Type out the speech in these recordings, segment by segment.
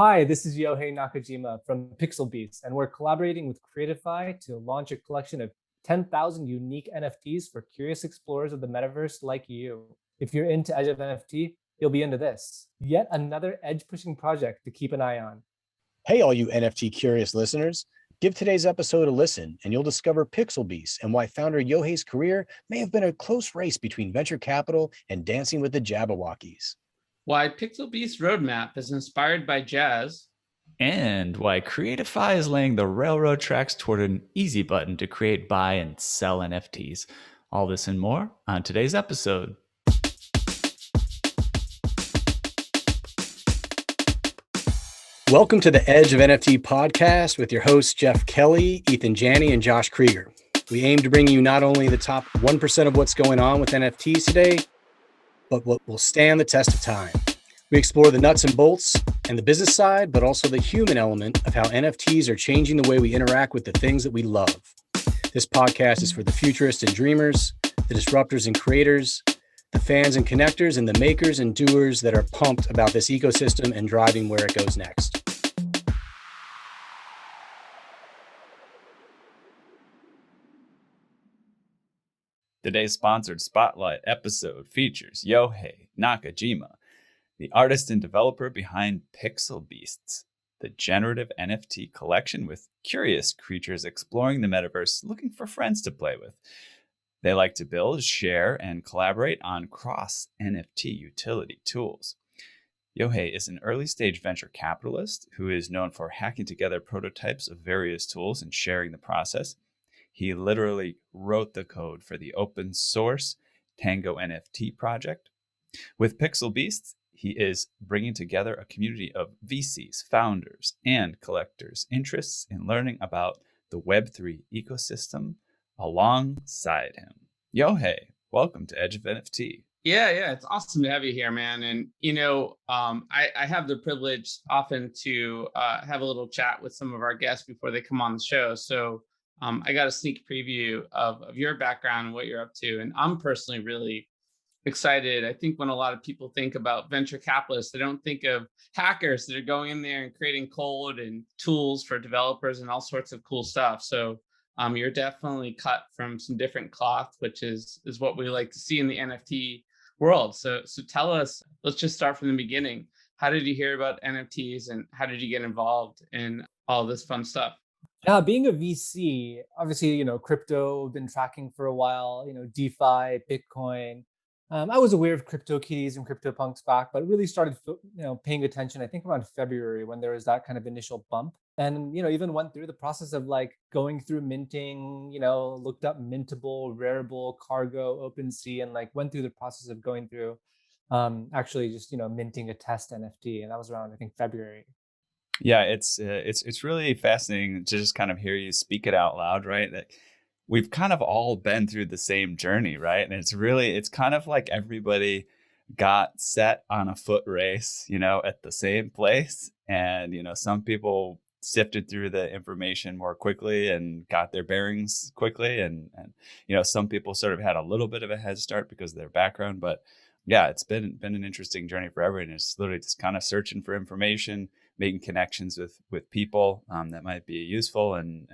Hi, this is Yohei Nakajima from PixelBeasts, and we're collaborating with Creatify to launch a collection of 10,000 unique NFTs for curious explorers of the metaverse like you. If you're into Edge of NFT, you'll be into this. Yet another edge-pushing project to keep an eye on. Hey, all you NFT curious listeners. Give today's episode a listen, and you'll discover PixelBeasts and why founder Yohei's career may have been a close race between venture capital and dancing with the Jabberwockies. Why PixelBeasts roadmap is inspired by jazz, and why Creatify is laying the railroad tracks toward an easy button to create, buy, and sell NFTs. All this and more on today's episode. Welcome to the Edge of NFT podcast with your hosts, Jeff Kelly, Ethan Janney, and Josh Krieger. We aim to bring you not only the top 1% of what's going on with NFTs today, but what will stand the test of time. We explore the nuts and bolts and the business side, but also the human element of how NFTs are changing the way we interact with the things that we love. This podcast is for the futurists and dreamers, the disruptors and creators, the fans and connectors, and the makers and doers that are pumped about this ecosystem and driving where it goes next. Today's sponsored spotlight episode features Yohei Nakajima, the artist and developer behind PixelBeasts, the generative NFT collection with curious creatures exploring the metaverse looking for friends to play with. They like to build, share, and collaborate on cross-NFT utility tools. Yohei is an early-stage venture capitalist who is known for hacking together prototypes of various tools and sharing the process. He literally wrote the code for the open source Tango NFT project. With PixelBeasts, he is bringing together a community of VCs, founders, and collectors interested in learning about the Web3 ecosystem alongside him. Yohei, welcome to Edge of NFT. Yeah, it's awesome to have you here, man. And I have the privilege often to have a little chat with some of our guests before they come on the show. So I got a sneak preview of your background and what you're up to. And I'm personally really excited. I think when a lot of people think about venture capitalists, they don't think of hackers that are going in there and creating code and tools for developers and all sorts of cool stuff. So you're definitely cut from some different cloth, which is what we like to see in the NFT world. So tell us, let's just start from the beginning. How did you hear about NFTs and how did you get involved in all this fun stuff? Yeah, being a VC, obviously, crypto, been tracking for a while, DeFi, Bitcoin. I was aware of CryptoKitties and CryptoPunks back, but really started, paying attention, I think around February when there was that kind of initial bump. And, even went through the process of like going through minting, looked up Mintable, Rarible, Cargo, OpenSea, and like went through the process of going through actually just, minting a test NFT. And that was around, I think, February. Yeah, it's really fascinating to just kind of hear you speak it out loud, right? That we've kind of all been through the same journey, right? And it's kind of like everybody got set on a foot race, at the same place. And, some people sifted through the information more quickly and got their bearings quickly. And some people sort of had a little bit of a head start because of their background. But yeah, it's been an interesting journey for everyone. It's literally just kind of searching for information, making connections with people that might be useful, and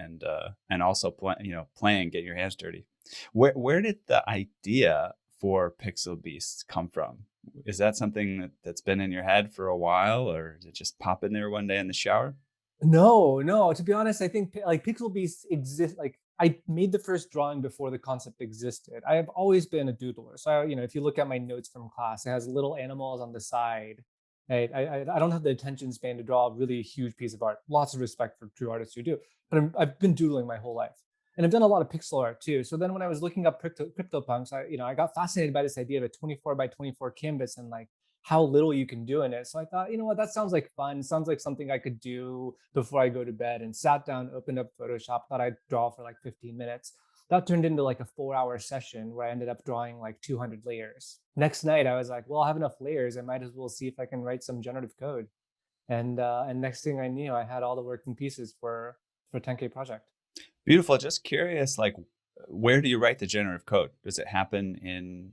also playing, get your hands dirty. Where did the idea for PixelBeasts come from? Is that something that's been in your head for a while, or did it just pop in there one day in the shower? No. To be honest, I think like PixelBeasts exist. Like I made the first drawing before the concept existed. I have always been a doodler. So if you look at my notes from class, it has little animals on the side. Right? I don't have the attention span to draw a really huge piece of art. Lots of respect for true artists who do, but I've been doodling my whole life, and I've done a lot of pixel art too. So then when I was looking up CryptoPunks, I got fascinated by this idea of a 24 by 24 canvas and like how little you can do in it. So I thought, what, that sounds like fun. Sounds like something I could do before I go to bed, and sat down, opened up Photoshop, thought I'd draw for like 15 minutes. That turned into like a 4-hour session where I ended up drawing like 200 layers. Next night, I was like, well, I have enough layers. I might as well see if I can write some generative code. And next thing I knew, I had all the working pieces for 10K project. Beautiful. Just curious, like, where do you write the generative code? Does it happen in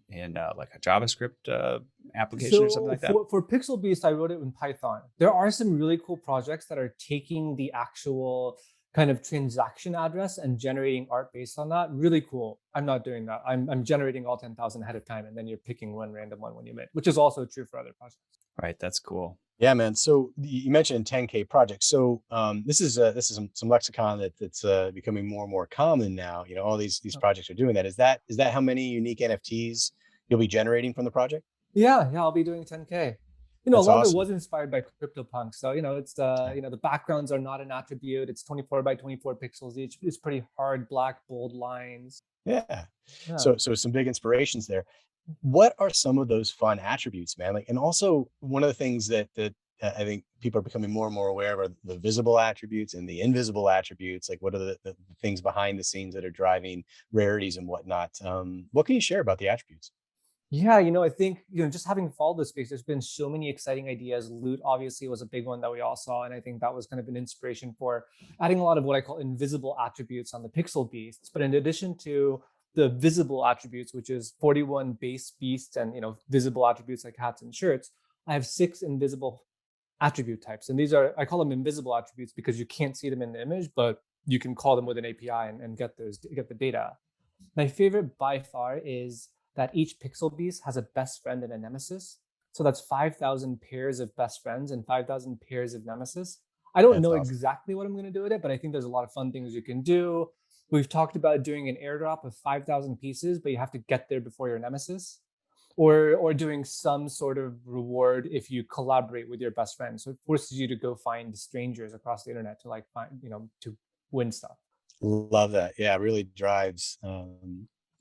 like a JavaScript application or something So like that? for PixelBeast, I wrote it in Python. There are some really cool projects that are taking the actual kind of transaction address and generating art based on that. Really cool. I'm not doing that. I'm generating all 10,000 ahead of time, and then you're picking one random one when you mint, which is also true for other projects. Right. That's cool. Yeah, man. So you mentioned 10K projects. So this is some lexicon that's becoming more and more common now. You know, all these projects are doing that. Is that how many unique NFTs you'll be generating from the project? Yeah, I'll be doing 10K. A That's lot of it awesome. was inspired by CryptoPunk. So, it's Yeah. the backgrounds are not an attribute. It's 24 by 24 pixels each. It's pretty hard, black, bold lines. Yeah. Yeah. So some big inspirations there. What are some of those fun attributes, man? Like, and also one of the things that I think people are becoming more and more aware of are the visible attributes and the invisible attributes. Like, what are the things behind the scenes that are driving rarities and whatnot? What can you share about the attributes? Yeah, I think, just having followed the space, there's been so many exciting ideas. Loot obviously was a big one that we all saw. And I think that was kind of an inspiration for adding a lot of what I call invisible attributes on the Pixel Beasts. But in addition to the visible attributes, which is 41 base beasts and, visible attributes like hats and shirts, I have 6 invisible attribute types. And these are, I call them invisible attributes because you can't see them in the image, but you can call them with an API and get the data. My favorite by far is that each pixel beast has a best friend and a nemesis. So that's 5,000 pairs of best friends and 5,000 pairs of nemesis. I don't That's know awesome. exactly what I'm going to do with it, but I think there's a lot of fun things you can do. We've talked about doing an airdrop of 5,000 pieces, but you have to get there before your nemesis, or doing some sort of reward if you collaborate with your best friend. So it forces you to go find strangers across the internet to like find, to win stuff. Love that. Yeah, it really drives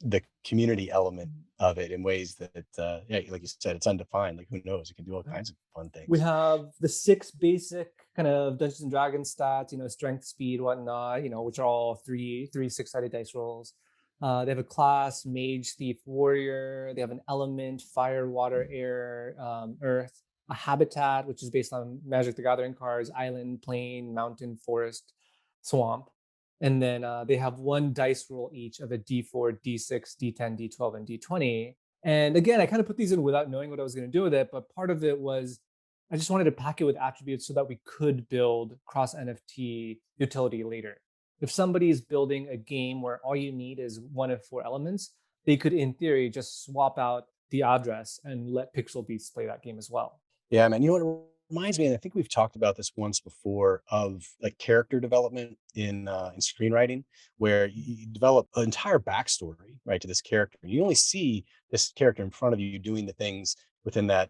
the community element of it in ways that, yeah, like you said, it's undefined. Like, who knows? It can do all kinds of fun We things. have the 6 basic kind of Dungeons and Dragons stats, strength, speed, whatnot, which are all three six-sided dice rolls. They have a class, mage, thief, warrior. They have an element, fire, water, air, earth. A habitat, which is based on Magic the Gathering cards, island, plain, mountain, forest, swamp. And then they have one dice roll each of a D4, D6, D10, D12, and D20. And again, I kind of put these in without knowing what I was going to do with it. But part of it was I just wanted to pack it with attributes so that we could build cross NFT utility later. If somebody is building a game where all you need is one of 4 elements, they could, in theory, just swap out the address and let Pixel Beats play that game as well. Yeah, man. You know what it reminds me, and I think we've talked about this once before, of like character development in screenwriting, where you develop an entire backstory, right, to this character. You only see this character in front of you doing the things within that,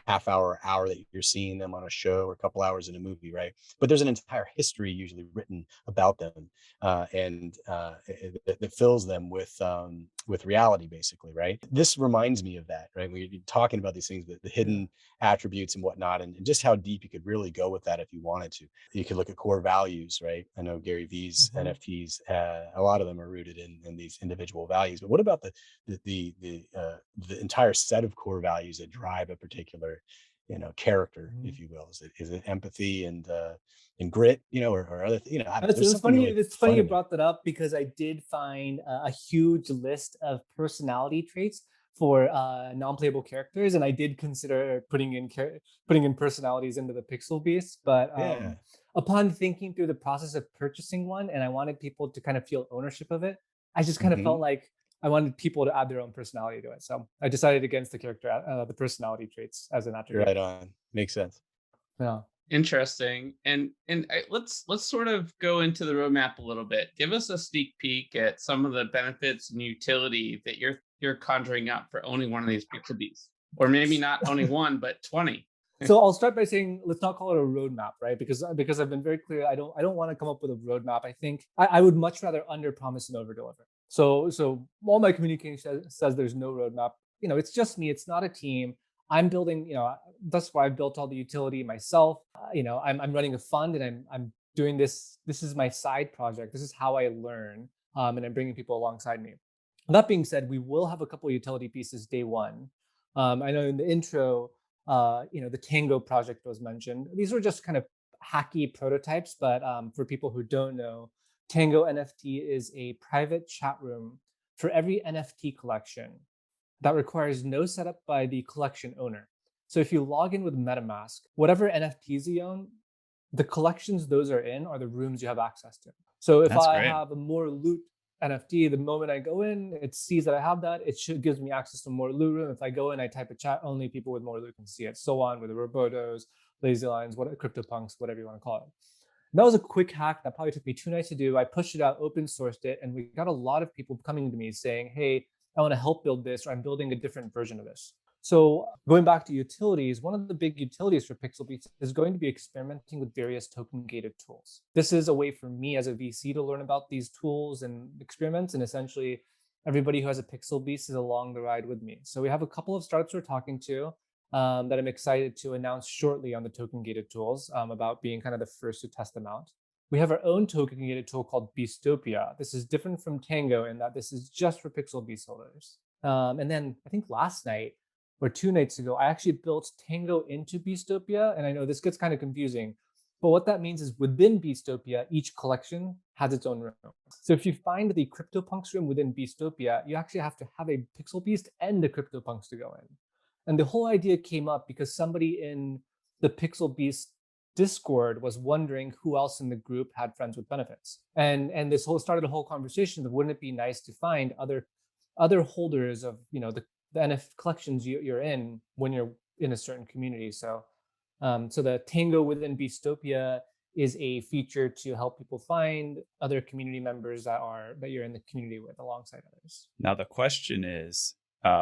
half hour that you're seeing them on a show, or a couple hours in a movie, right? But there's an entire history usually written about them, that fills them with reality, basically, right? This reminds me of that, right? When you're talking about these things, the Yeah. hidden attributes and whatnot, and just how deep you could really go with that if you wanted to. You could look at core values, right? I know Gary V's Mhm. NFTs, a lot of them are rooted in these individual values. But what about the entire set of core values that drive a particular, character, Mhm. if you will? Is it empathy and grit, or other, I don't know, there's It's something funny. really It's funny fun you in there. brought that up because I did find a huge list of personality traits for non-playable characters, and I did consider putting in personalities into the Pixel Beast. But Yeah. upon thinking through the process of purchasing one, and I wanted people to kind of feel ownership of it, I just kind of Hmm. felt like I wanted people to add their own personality to it. So I decided against the personality traits as an attribute. Right on. Makes sense. Yeah. Interesting. Let's sort of go into the roadmap a little bit. Give us a sneak peek at some of the benefits and utility that you're conjuring up for owning one of these Pixel Beats, or maybe not owning one, but 20. So I'll start by saying let's not call it a roadmap, right? Because I've been very clear. I don't want to come up with a roadmap. I think I would much rather under promise and over deliver. So all my communication says there's no roadmap. It's just me. It's not a team. I'm building. That's why I built all the utility myself. I'm running a fund and I'm doing this. This is my side project. This is how I learn. And I'm bringing people alongside me. That being said, we will have a couple of utility pieces day one. I know in the intro, the Tango project was mentioned. These were just kind of hacky prototypes, but for people who don't know, Tango NFT is a private chat room for every NFT collection. that requires no setup by the collection owner. So if you log in with MetaMask, whatever NFTs you own, the collections those are in are the rooms you have access to. So if That's I great. have a more loot NFT, the moment I go in, it sees that I have that. Gives me access to more loot room. If I go in, I type a chat, only people with more loot can see it. So on with the Robotos, Lazy Lions, what CryptoPunks, whatever you want to call it. And that was a quick hack that probably took me 2 nights to do. I pushed it out, open sourced it, and we got a lot of people coming to me saying, "Hey, I want to help build this, or I'm building a different version of this." So going back to utilities, one of the big utilities for PixelBeasts is going to be experimenting with various token-gated tools. This is a way for me as a VC to learn about these tools and experiments, and essentially everybody who has a PixelBeast is along the ride with me. So we have a couple of startups we're talking to that I'm excited to announce shortly on the token-gated tools about being kind of the first to test them out. We have our own token-gated tool called Beastopia. This is different from Tango in that this is just for PixelBeast holders. And then I think last night, or 2 nights ago, I actually built Tango into Beastopia. And I know this gets kind of confusing, but what that means is within Beastopia, each collection has its own room. So if you find the CryptoPunks room within Beastopia, you actually have to have a Pixel Beast and a CryptoPunks to go in. And the whole idea came up because somebody in the Pixel Beast Discord was wondering who else in the group had friends with benefits. And this whole started a whole conversation of wouldn't it be nice to find other holders of the NF collections you're in when you're in a certain community. So so the Tango within Beastopia is a feature to help people find other community members that you're in the community with alongside others. Now the question is,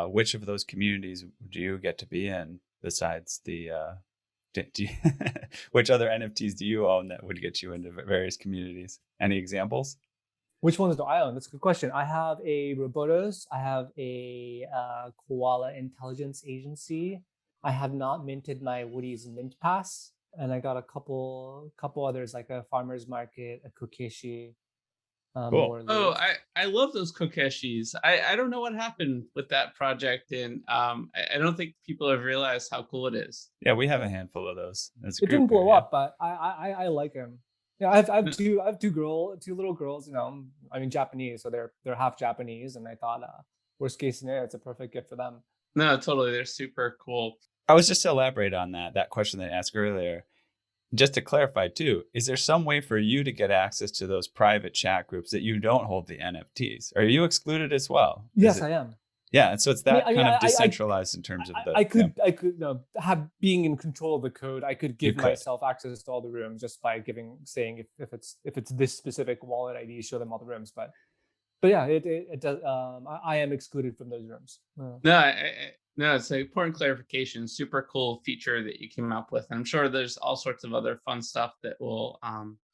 which of those communities do you get to be in besides the which other NFTs do you own that would get you into various communities? Any examples? Which ones do I own? That's a good question. I have a Robotos. I have a Koala Intelligence Agency. I have not minted my Woody's Mint Pass, and I got a couple others like a Farmer's Market, a Kokeshi, Cool. more Oh, loot. I love those kokeshis. I don't know what happened with that project, and I don't think people have realized how cool it is. Yeah, we have a handful of those as a It group didn't here. blow Yeah. up, but I like him. Yeah, I have two little girls. I mean Japanese, so they're half Japanese, and I thought worst case scenario, it's a perfect gift for them. No, totally. They're super cool. I was just to elaborate on that question that I asked earlier. Just to clarify too, is there some way for you to get access to those private chat groups that you don't hold the NFTs? Are you excluded as well? Yes, I am. Yeah, and so it's I mean, that kind of decentralized in terms of the. I could have being in control of the code. I could give myself access to all the rooms just by saying if it's this specific wallet ID, show them all the rooms. But yeah, it does. I am excluded from those rooms. No, it's an important clarification. Super cool feature that you came up with. And I'm sure there's all sorts of other fun stuff that will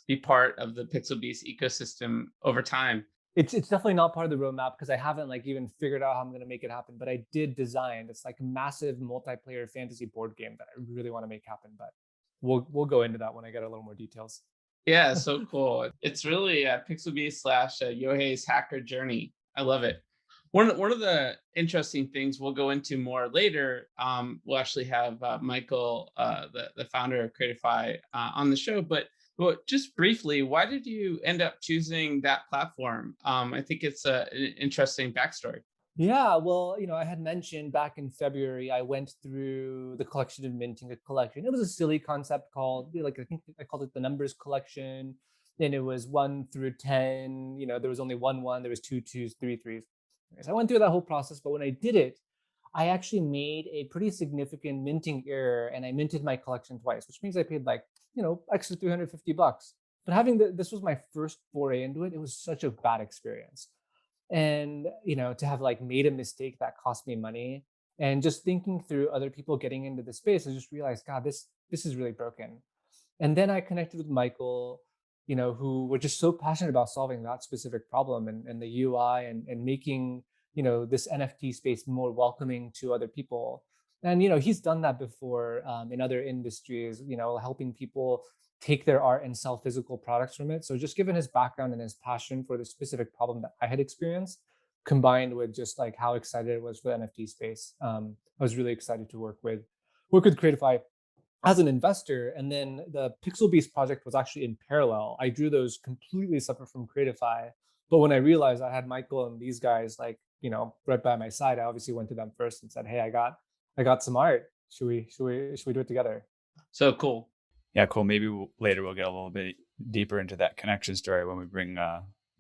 be part of the PixelBeast ecosystem over time. It's definitely not part of the roadmap because I haven't even figured out how I'm going to make it happen. But I did design this like massive multiplayer fantasy board game that I really want to make happen. But we'll go into that when I get a little more details. Yeah, so cool. It's really PixelBeast / Yohei's hacker journey. I love it. One of the interesting things we'll go into more later. We'll actually have Michael, the founder of Creatify, on the show. But just briefly, why did you end up choosing that platform? I think it's an interesting backstory. Yeah, well, I had mentioned back in February, I went through the collection of minting a collection. It was a silly concept called, I think I called it the numbers collection. And it was 1 through 10. There was only one, there was 2 2s, 3 3s. So I went through that whole process, but when I did it, I actually made a pretty significant minting error, and I minted my collection twice, which means I paid extra $350. But this was my first foray into it. It was such a bad experience. And to have made a mistake that cost me money, and just thinking through other people getting into the space, I just realized, God, this is really broken. And then I connected with Michael, who were just so passionate about solving that specific problem and the UI and making this NFT space more welcoming to other people. And he's done that before in other industries, helping people take their art and sell physical products from it. So just given his background and his passion for the specific problem that I had experienced, combined with just how excited I was for the NFT space, I was really excited to work with Creatify as an investor. And then the PixelBeast project was actually in parallel. I drew those completely separate from Creatify. But when I realized I had Michael and these guys right by my side, I obviously went to them first and said, hey, I got some art. Should we do it together? So cool. Yeah, cool. Maybe later we'll get a little bit deeper into that connection story when we bring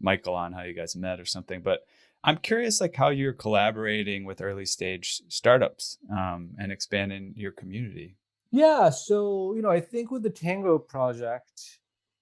Michael on, how you guys met or something. But I'm curious, like how you're collaborating with early stage startups and expanding your community. Yeah, so I think with the Tango project,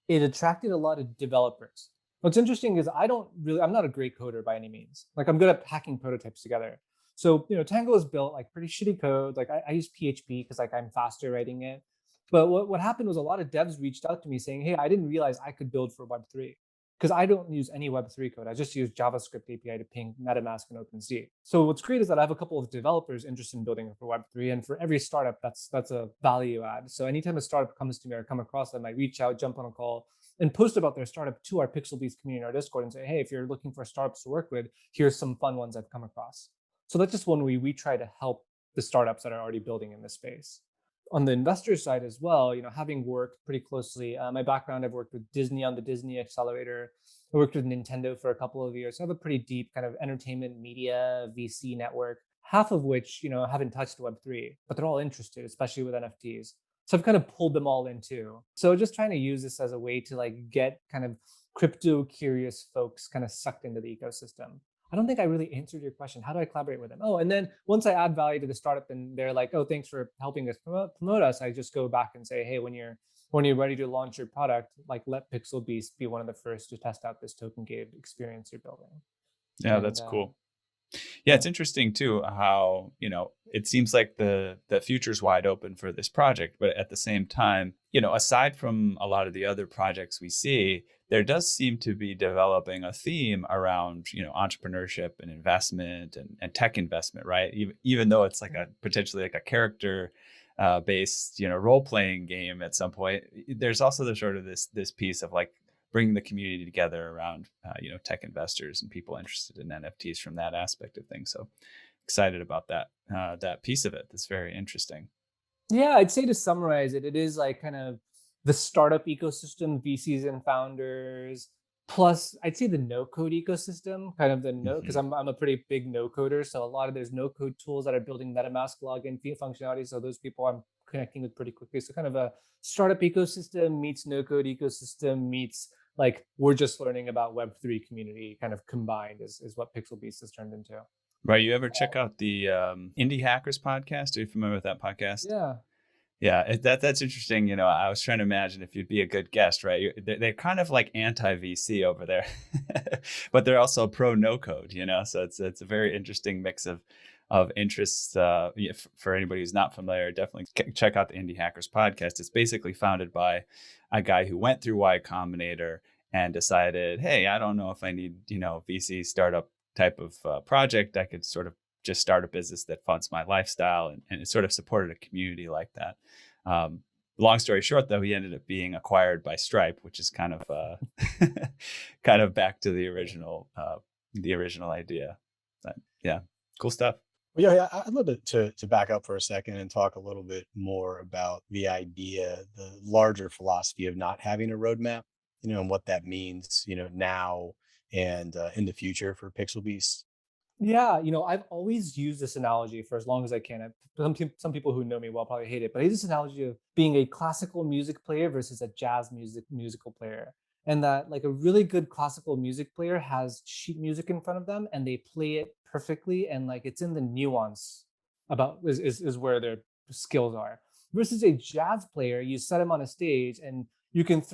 it attracted a lot of developers. What's interesting is I'm not a great coder by any means. Like I'm good at hacking prototypes together. So Tango is built like pretty shitty code. Like I use PHP because like I'm faster writing it. But what happened was a lot of devs reached out to me saying, hey, I didn't realize I could build for Web3 because I don't use any Web3 code. I just use JavaScript API to ping MetaMask and OpenSea. So what's great is that I have a couple of developers interested in building for Web3, and for every startup, that's a value add. So anytime a startup comes to me or come across them, I reach out, jump on a call, and post about their startup to our PixelBeasts community in our Discord and say, hey, if you're looking for startups to work with, here's some fun ones I've come across. So that's just one way we try to help the startups that are already building in this space. On the investor side as well, having worked pretty closely, my background, I've worked with Disney on the Disney Accelerator. I worked with Nintendo for a couple of years. So I have a pretty deep kind of entertainment media VC network, half of which, haven't touched Web3, but they're all interested, especially with NFTs. So I've kind of pulled them all in too. So just trying to use this as a way to like get kind of crypto curious folks kind of sucked into the ecosystem. I don't think I really answered your question. How do I collaborate with them? Oh, and then once I add value to the startup and they're like, oh, thanks for helping us promote us, I just go back and say, hey, when you're ready to launch your product, like let PixelBeasts be one of the first to test out this token gated experience you're building. Yeah, that's cool. Yeah, it's interesting too how, it seems like the future's wide open for this project, but at the same time, aside from a lot of the other projects we see, there does seem to be developing a theme around, entrepreneurship and investment and tech investment, right? Even though it's like a potentially like a character based, role playing game at some point, there's also the sort of this piece of like bringing the community together around, tech investors and people interested in NFTs from that aspect of things. So excited about that piece of it. That's very interesting. Yeah, I'd say to summarize it, it is like kind of the startup ecosystem, VCs and founders, plus I'd say the no code ecosystem, kind of the no, because I'm a pretty big no coder. So a lot of there's no code tools that are building MetaMask login functionality. So those people I'm connecting with pretty quickly. So kind of a startup ecosystem meets no code ecosystem meets like we're just learning about Web3 community kind of combined is what PixelBeasts has turned into. Right. You ever check out the Indie Hackers podcast? Are you familiar with that podcast? Yeah. Yeah, that's interesting. I was trying to imagine if you'd be a good guest, right? They're kind of like anti-VC over there, but they're also pro no code. So it's a very interesting mix of interests. For anybody who's not familiar, definitely check out the Indie Hackers podcast. It's basically founded by a guy who went through Y Combinator and decided, hey, I don't know if I need VC startup type of project. I could sort of just start a business that funds my lifestyle, and it sort of supported a community like that. Long story short, though, he ended up being acquired by Stripe, which is kind of kind of back to the original idea. But yeah, cool stuff. Well, yeah, I'd love to back up for a second and talk a little bit more about the idea, the larger philosophy of not having a roadmap, and what that means, now and in the future for PixelBeasts. Yeah, I've always used this analogy for as long as I can. Some people who know me well probably hate it, but I use this analogy of being a classical music player versus a jazz musical player. And that like a really good classical music player has sheet music in front of them and they play it perfectly, and like it's in the nuance about is where their skills are. Versus a jazz player, you set them on a stage and you can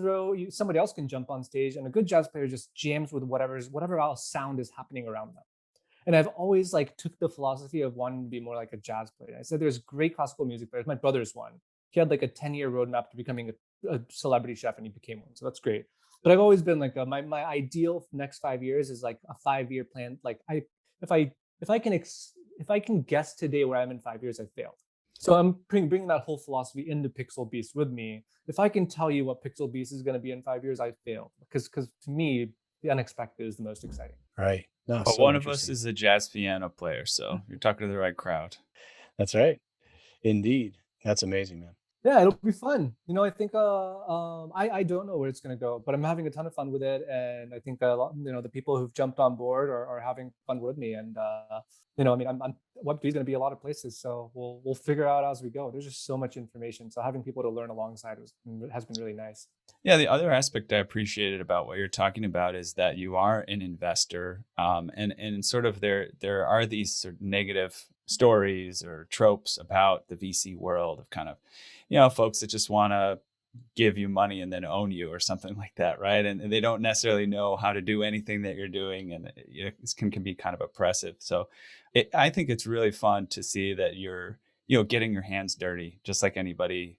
somebody else can jump on stage, and a good jazz player just jams with whatever else sound is happening around them. And I've always like took the philosophy of wanting to be more like a jazz player. I said there's great classical music players. My brother's one. He had like a 10-year roadmap to becoming a celebrity chef, and he became one. So that's great. But I've always been like my ideal next 5 years is like a 5-year plan. Like if I can guess today where I'm in 5 years, I failed. So I'm bringing that whole philosophy into PixelBeasts with me. If I can tell you what PixelBeasts is going to be in 5 years, I failed, because to me the unexpected is the most exciting. Right. No, but so one of us is a jazz piano player, so you're talking to the right crowd. That's right. Indeed. That's amazing, man. Yeah, it'll be fun. I think I don't know where it's gonna go, but I'm having a ton of fun with it, and I think a lot, the people who've jumped on board are having fun with me, and I mean, I'm Web3 is gonna be a lot of places, so we'll figure out as we go. There's just so much information, so having people to learn alongside has been really nice. Yeah, the other aspect I appreciated about what you're talking about is that you are an investor, and sort of there are these sort of negative stories or tropes about the VC world of kind of, folks that just want to give you money and then own you or something like that, right? And they don't necessarily know how to do anything that you're doing, and it can be kind of oppressive. So, I think it's really fun to see that you're getting your hands dirty, just like anybody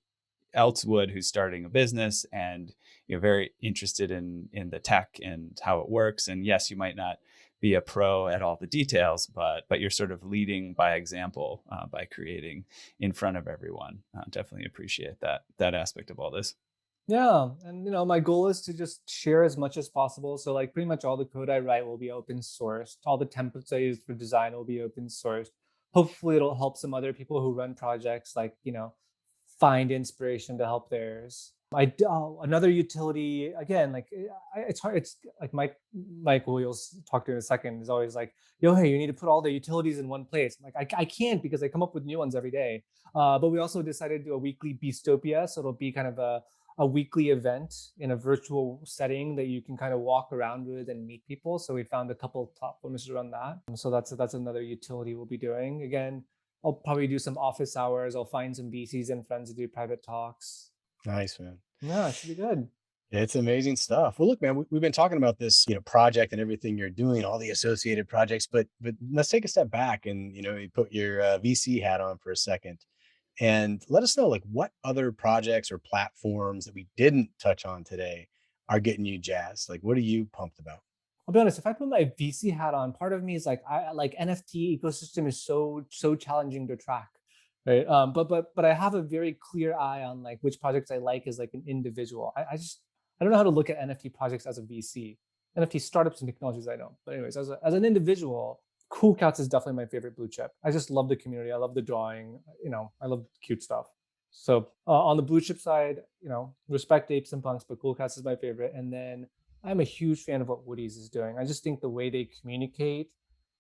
else would who's starting a business, and you're very interested in the tech and how it works. And yes, you might not be a pro at all the details, but you're sort of leading by example, by creating in front of everyone. Definitely appreciate that aspect of all this. Yeah, and my goal is to just share as much as possible. So like pretty much all the code I write will be open sourced. All the templates I use for design will be open sourced. Hopefully it'll help some other people who run projects like, find inspiration to help theirs. Another utility again, like it's hard. It's like Mike, who you'll talk to in a second, is always like, "Yo, hey, you need to put all the utilities in one place." I'm like, I can't because I come up with new ones every day. But we also decided to do a weekly Beastopia, so it'll be kind of a weekly event in a virtual setting that you can kind of walk around with and meet people. So we found a couple of platforms around that. So that's another utility we'll be doing. Again, I'll probably do some office hours. I'll find some VCs and friends to do private talks. Nice, man. Yeah, it should be good. It's amazing stuff. Well, look, man, we've been talking about this, project and everything you're doing, all the associated projects, but let's take a step back and you put your VC hat on for a second, and let us know like what other projects or platforms that we didn't touch on today are getting you jazzed. Like, what are you pumped about? I'll be honest, if I put my VC hat on, part of me is like, I like NFT ecosystem is so challenging to track. Right. But I have a very clear eye on like which projects I like as like an individual. I don't know how to look at NFT projects as a VC. NFT startups and technologies I know. But anyways, as an individual, Cool Cats is definitely my favorite blue chip. I just love the community. I love the drawing. I love cute stuff. So on the blue chip side, respect apes and punks, but Cool Cats is my favorite. And then I'm a huge fan of what Woody's is doing. I just think the way they communicate,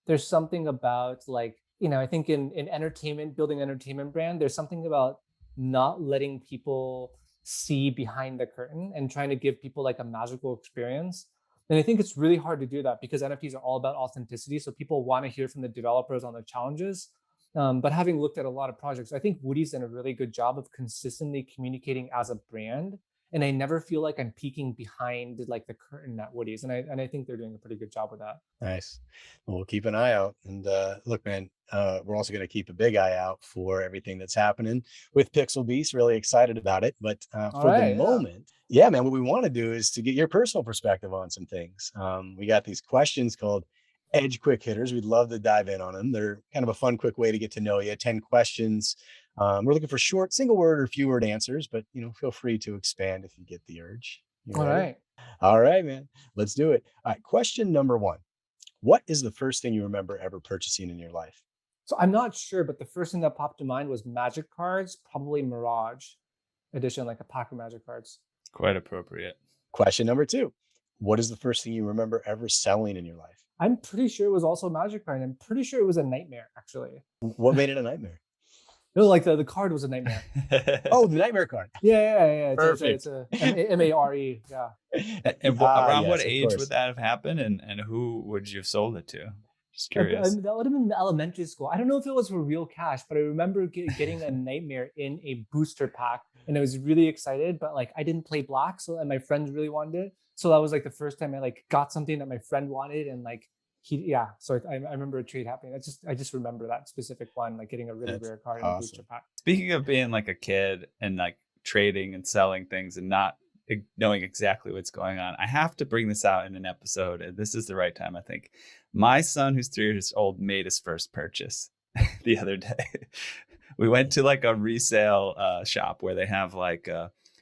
there's something about like, I think in entertainment, building an entertainment brand, there's something about not letting people see behind the curtain and trying to give people like a magical experience. And I think it's really hard to do that because NFTs are all about authenticity. So people want to hear from the developers on the challenges. But having looked at a lot of projects, I think Woody's done a really good job of consistently communicating as a brand. And I never feel like I'm peeking behind like the curtain at Woody's. And I think they're doing a pretty good job with that. Nice. Well, we'll keep an eye out. And look, man, we're also going to keep a big eye out for everything that's happening with PixelBeasts. Really excited about it. But All for the right. Yeah. moment, yeah, man, what we want to do is to get your personal perspective on some things. We got these questions called Edge Quick Hitters. We'd love to dive in on them. They're kind of a fun, quick way to get to know you. 10 questions. We're looking for short, single word or few word answers, but feel free to expand if you get the urge. You All ready? right. All right, man. Let's do it. All right. Question number one. What is the first thing you remember ever purchasing in your life? So I'm not sure, but the first thing that popped to mind was Magic cards, probably Mirage edition, like a pack of Magic cards. Quite appropriate. Question number two. What is the first thing you remember ever selling in your life? I'm pretty sure it was also a Magic card. I'm pretty sure it was a nightmare, actually. What made it a nightmare? No, like the card was a nightmare. Oh, the nightmare card. Yeah. Perfect. It's a MARE. Yeah. And around yes, what of age course. would that have happened, and who would you have sold it to? Just curious. That would have been elementary school. I don't know if it was for real cash, but I remember getting a nightmare in a booster pack, and I was really excited. But like, I didn't play black, and my friends really wanted it. So that was like the first time I like got something that my friend wanted, and like So I remember a trade happening. I just remember that specific one, like getting a really That's rare card in a booster awesome. pack. Speaking of being like a kid and like trading and selling things and not knowing exactly what's going on, I have to bring this out in an episode, and this is the right time, I think. My son, who's 3 years old, made his first purchase the other day. We went to like a resale shop where they have like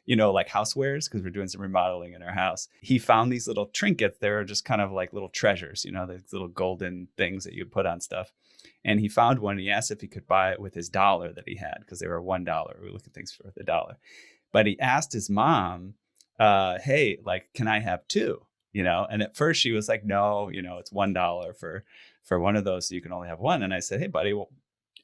like housewares, because we're doing some remodeling in our house. He found these little trinkets. They were just kind of like little treasures, these little golden things that you put on stuff. and he found one. And he asked if he could buy it with his dollar that he had, because they were $1. We look at things for the dollar. But he asked his mom, hey, like, can I have two? And at first she was like, no, it's $1 for one of those, so you can only have one. And I said, hey, buddy, well,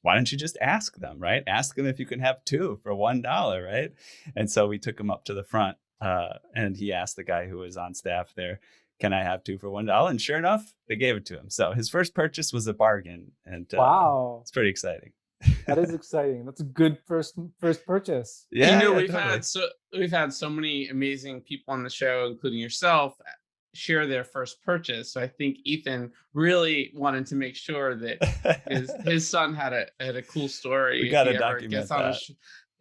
why don't you just ask them, right? Ask them if you can have two for $1, right? And so we took him up to the front, and he asked the guy who was on staff there, can I have two for $1? And sure enough, they gave it to him. So his first purchase was a bargain, and wow, it's pretty exciting. That is exciting. That's a good first purchase. Yeah, we've had so many amazing people on the show, including yourself, share their first purchase. So I think Ethan really wanted to make sure that his son had a cool story. We got to document that.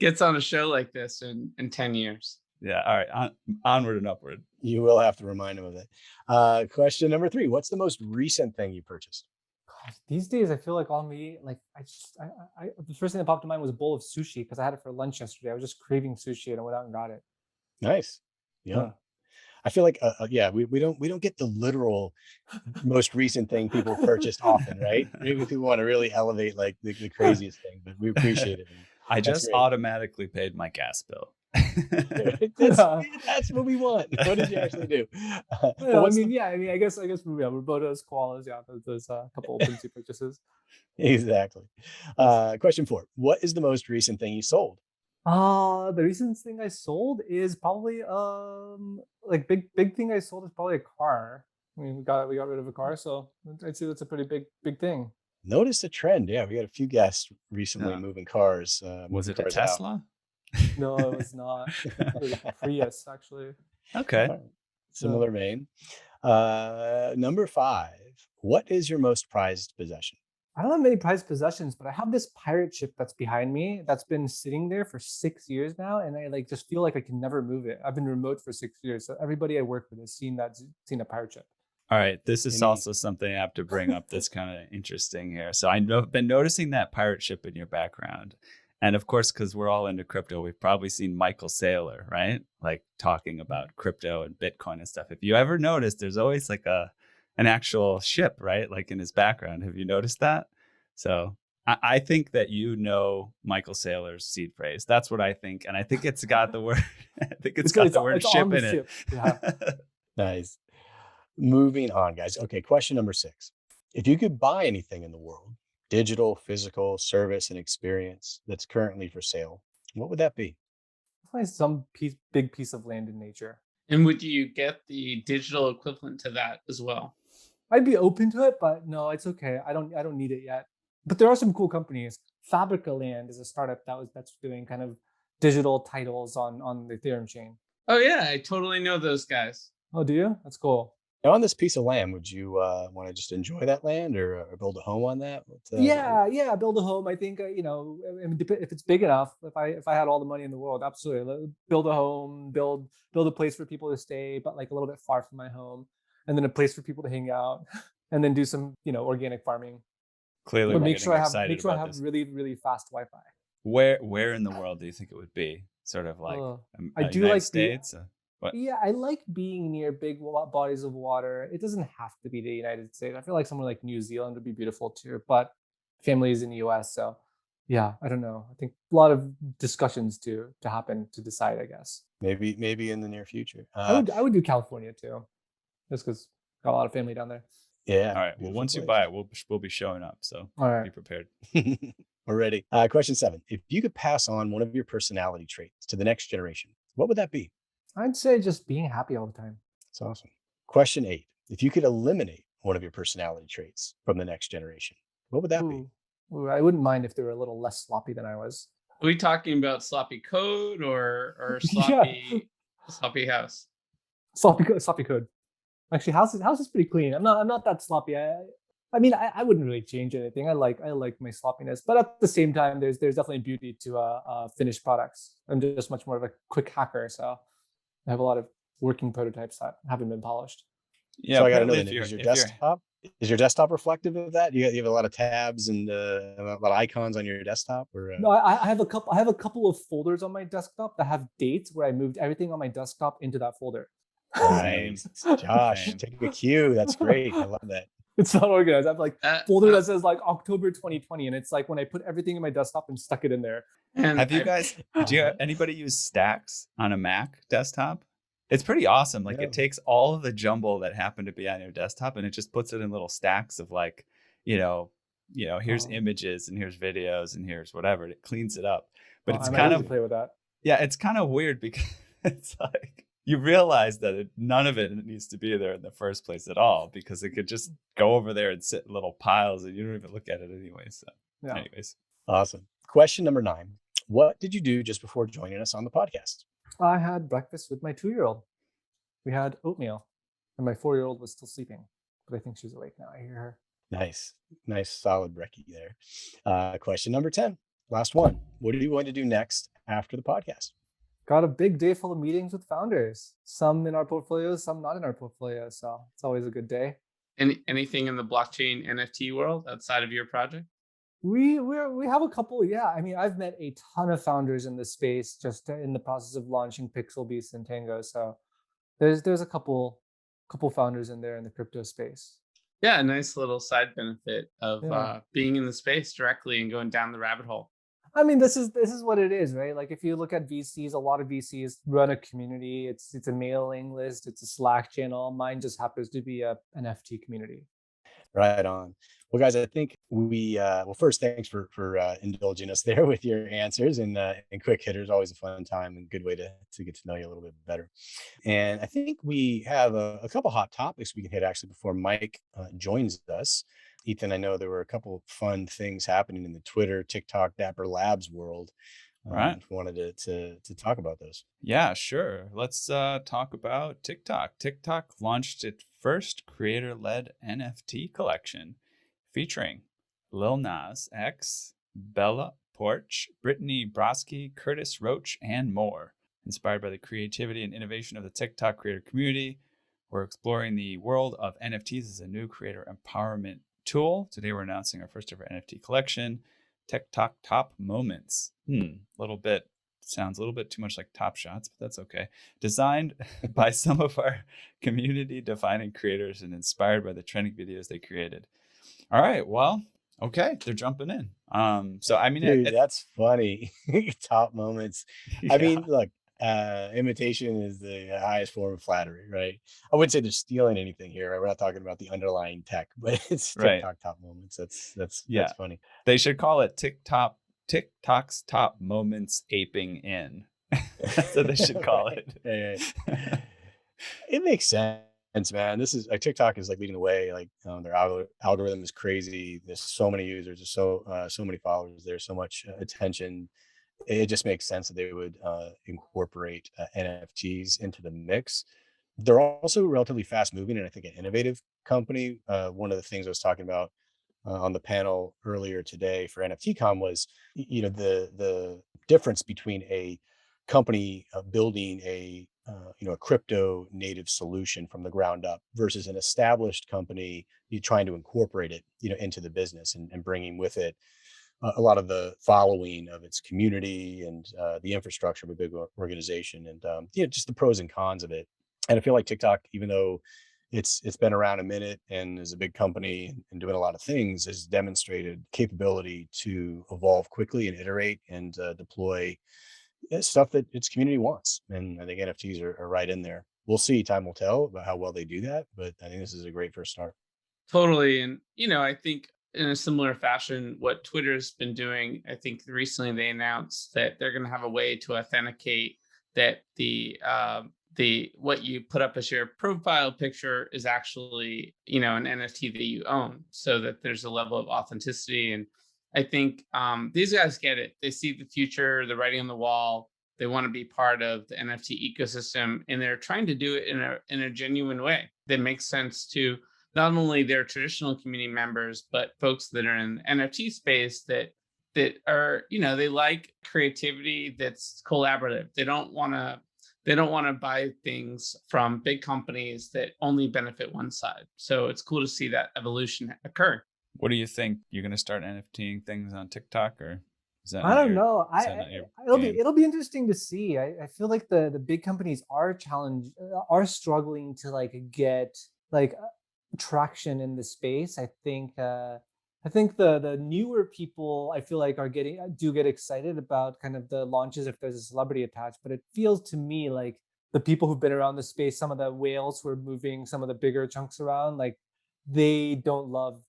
Gets on a show like this in 10 years. Yeah. All right. Onward and upward. You will have to remind him of that. Question number 3. What's the most recent thing you purchased? God, these days, I feel like all me, like the first thing that popped to mind was a bowl of sushi, because I had it for lunch yesterday. I was just craving sushi and I went out and got it. Nice. Yeah. I feel like, we don't get the literal most recent thing people purchased often, right? Maybe people want to really elevate like the craziest thing, but we appreciate it. I just automatically paid my gas bill. That's what we want. What did you actually do? I guess we're both as koalas. Yeah, there's a couple OpenSea purchases. Exactly. Question 4. What is the most recent thing you sold? The recent thing I sold is probably like big thing I sold is probably a car. I mean, we got rid of a car, so I'd say that's a pretty big thing. Notice a trend. Yeah, we had a few guests recently moving cars. Was it a Tesla? No, it was not. It was a Prius, actually. Okay. Right. Similar vein. Number 5. What is your most prized possession? I don't have many prized possessions, but I have this pirate ship that's behind me that's been sitting there for 6 years now, and I just feel like I can never move it. I've been remote for 6 years, so everybody I work with has seen a pirate ship. All right, this is also something I have to bring up that's kind of interesting here. So I've been noticing that pirate ship in your background. And of course, because we're all into crypto, we've probably seen Michael Saylor, right? Like talking about crypto and Bitcoin and stuff. If you ever noticed, there's always like an actual ship, right? Like in his background. Have you noticed that? So I think that Michael Saylor's seed phrase. That's what I think. And I think it's got the word, the word ship in it. Yeah. Nice. Moving on, guys. Okay, question number 6. If you could buy anything in the world, digital, physical, service, and experience that's currently for sale, what would that be? Probably some big piece of land in nature. And would you get the digital equivalent to that as well? I'd be open to it, but no, it's okay. I don't need it yet. But there are some cool companies. Fabrica Land is a startup that's doing kind of digital titles on the Ethereum chain. Oh yeah, I totally know those guys. Oh, do you? That's cool. Now, on this piece of land, would you want to just enjoy that land or build a home on that? Yeah, build a home. I think if it's big enough, if I had all the money in the world, absolutely, build a home, build a place for people to stay, but like a little bit far from my home, and then a place for people to hang out, and then do some organic farming. Clearly, but make sure I have really, really fast Wi-Fi. Where in the world do you think it would be? Sort of like I do United like States. Yeah, I like being near big bodies of water. It doesn't have to be the United States. I feel like somewhere like New Zealand would be beautiful too, but family is in the US, so yeah, I don't know. I think a lot of discussions to happen to decide, I guess. Maybe in the near future. I would do California too, just because got a lot of family down there. Yeah. All right. Well, once you buy it, we'll be showing up. So be prepared. We're ready. Question 7. If you could pass on one of your personality traits to the next generation, what would that be? I'd say just being happy all the time. That's awesome. Question 8. If you could eliminate one of your personality traits from the next generation, what would that be? I wouldn't mind if they were a little less sloppy than I was. Are we talking about sloppy code or sloppy house? Sloppy code. Actually, house is pretty clean. I'm not that sloppy. I mean, I wouldn't really change anything. I like my sloppiness, but at the same time, there's definitely beauty to finished products. I'm just much more of a quick hacker, so I have a lot of working prototypes that haven't been polished. Yeah, so I got to know, is your desktop reflective of that? You have a lot of tabs and a lot of icons on your desktop, or no? I have a couple of folders on my desktop that have dates where I moved everything on my desktop into that folder. Nice. Josh, take a cue. That's great. I love that. It's not organized. I have like Uh, folder uh, that says like October 2020, and it's like when I put everything in my desktop and stuck it in there. and Have you guys, anybody use Stacks on a Mac desktop? It's pretty awesome. Like it No. takes all of the jumble that happened to be on your desktop and it just puts it in little stacks of like, here's Oh, images and here's videos and here's whatever. It cleans it up. But it's I might kind need to of, play with that. yeah, it's kind of weird because it's like you realize that none of it needs to be there in the first place at all because it could just go over there and sit in little piles and you don't even look at it anyway. So, Yeah. anyways. Awesome. Question number 9. What did you do just before joining us on the podcast? I had breakfast with my 2-year-old. We had oatmeal, and my 4-year-old was still sleeping, but I think she's awake now. I hear her. Nice, solid brekkie there. Question number 10. Last one. What are you going to do next after the podcast? Got a big day full of meetings with founders. Some in our portfolio, some not in our portfolio. So it's always a good day. anything in the blockchain NFT world outside of your project? We have a couple. Yeah, I mean, I've met a ton of founders in this space just in the process of launching PixelBeasts and Tango. So there's a couple founders in there in the crypto space. Yeah, a nice little side benefit of Yeah. being in the space directly and going down the rabbit hole. I mean, this is what it is, right? Like if you look at VCs, a lot of VCs run a community. It's a mailing list, it's a Slack channel. Mine just happens to be a NFT community. Right on. Well, guys, I think first, thanks for indulging us there with your answers and quick hitters. Always a fun time and good way to get to know you a little bit better. And I think we have a couple hot topics we can hit actually before Mike joins us. Ethan, I know there were a couple fun things happening in the Twitter, TikTok, Dapper Labs world. Right. If you wanted to talk about those. Yeah, sure. Let's talk about TikTok. TikTok launched its first creator-led NFT collection featuring Lil Nas X, Bella Porch, Brittany Broski, Curtis Roach, and more. Inspired by the creativity and innovation of the TikTok creator community, we're exploring the world of NFTs as a new creator empowerment tool. Today, we're announcing our first ever NFT collection, TikTok Top Moments. Sounds a little bit too much like Top Shots, but that's okay. Designed by some of our community defining creators and inspired by the trending videos they created. All right, well, okay, they're jumping in. So I mean, Dude, that's funny. Top moments. yeah. I mean, look, imitation is the highest form of flattery, right? I wouldn't say they're stealing anything here, right? We're not talking about the underlying tech, but it's Right. TikTok top moments. That's Yeah. funny. They should call it TikTok's top moments aping in. That's what they should call it. Yeah. It makes sense, man. This is TikTok is like leading the way. Like their algorithm is crazy. There's so many users, there's so many followers. There's so much attention. It just makes sense that they would incorporate NFTs into the mix. They're also relatively fast moving and I think an innovative company. One of the things I was talking about on the panel earlier today for NFTCon was, the difference between a company building a crypto native solution from the ground up versus an established company trying to incorporate it, into the business and bringing with it a lot of the following of its community and the infrastructure of a big organization and just the pros and cons of it. And I feel like TikTok, even though it's been around a minute and is a big company and doing a lot of things, has demonstrated capability to evolve quickly and iterate and deploy stuff that its community wants. And I think NFTs are right in there. We'll see. Time will tell about how well they do that, but I think this is a great first start. Totally. And, I think in a similar fashion, what Twitter's been doing, I think recently they announced that they're going to have a way to authenticate that the what you put up as your profile picture is actually, an NFT that you own, so that there's a level of authenticity. And I think these guys get it. They see the future, the writing on the wall. They want to be part of the NFT ecosystem, and they're trying to do it in a genuine way that makes sense to not only their traditional community members, but folks that are in the NFT space that are, they like creativity that's collaborative. They don't want to buy things from big companies that only benefit one side. So it's cool to see that evolution occur. What do you think? You're going to start NFTing things on TikTok, or is that I don't know. It'll be interesting to see. I feel like the big companies are struggling to like get like traction in the space. I think the newer people, I feel like, do get excited about kind of the launches if there's a celebrity attached. But it feels to me like the people who've been around the space, some of the whales who are moving some of the bigger chunks around, like they don't love